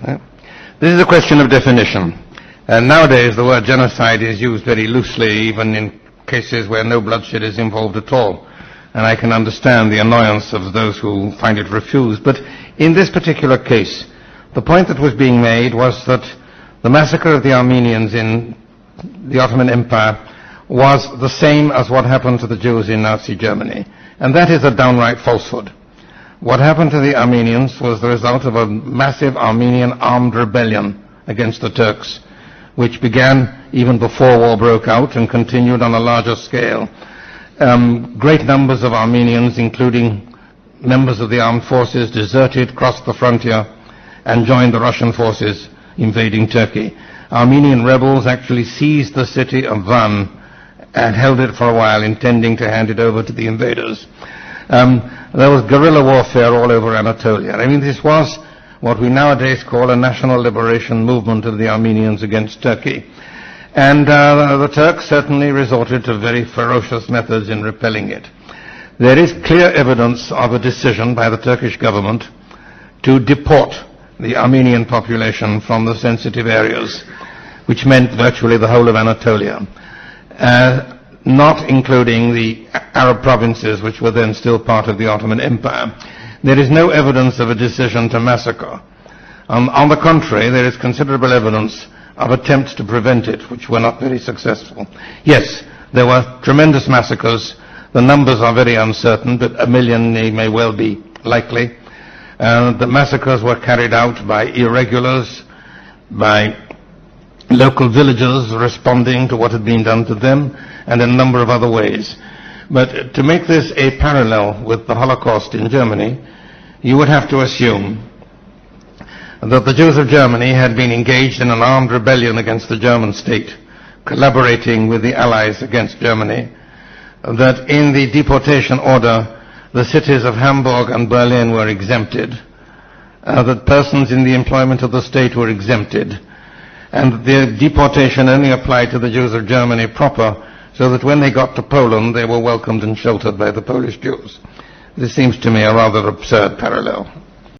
This is a question of definition. Nowadays, the word genocide is used very loosely, even in cases where no bloodshed is involved at all. And I can understand the annoyance of those who find it refused. But in this particular case, the point that was being made was that the massacre of the Armenians in the Ottoman Empire was the same as what happened to the Jews in Nazi Germany. And that is a downright falsehood. What happened to the Armenians was the result of a massive Armenian armed rebellion against the Turks, which began even before war broke out and continued on a larger scale. Great numbers of Armenians, including members of the armed forces, deserted, crossed the frontier, and joined the Russian forces invading Turkey. Armenian rebels actually seized the city of Van and held it for a while, intending to hand it over to the invaders. There was guerrilla warfare all over Anatolia. I mean, this was what we nowadays call a national liberation movement of the Armenians against Turkey. And the Turks certainly resorted to very ferocious methods in repelling it. There is clear evidence of a decision by the Turkish government to deport the Armenian population from the sensitive areas, which meant virtually the whole of Anatolia, not including the Arab provinces, which were then still part of the Ottoman Empire. There is no evidence of a decision to massacre. On the contrary, there is considerable evidence of attempts to prevent it, which were not very successful. Yes, there were tremendous massacres. The numbers are very uncertain, but 1 million may well be likely. The massacres were carried out by irregulars, by local villagers responding to what had been done to them, and in a number of other ways. But to make this a parallel with the Holocaust in Germany, you would have to assume that the Jews of Germany had been engaged in an armed rebellion against the German state, collaborating with the Allies against Germany, that in the deportation order, the cities of Hamburg and Berlin were exempted, that persons in the employment of the state were exempted, and the deportation only applied to the Jews of Germany proper, so that when they got to Poland, they were welcomed and sheltered by the Polish Jews. This seems to me a rather absurd parallel.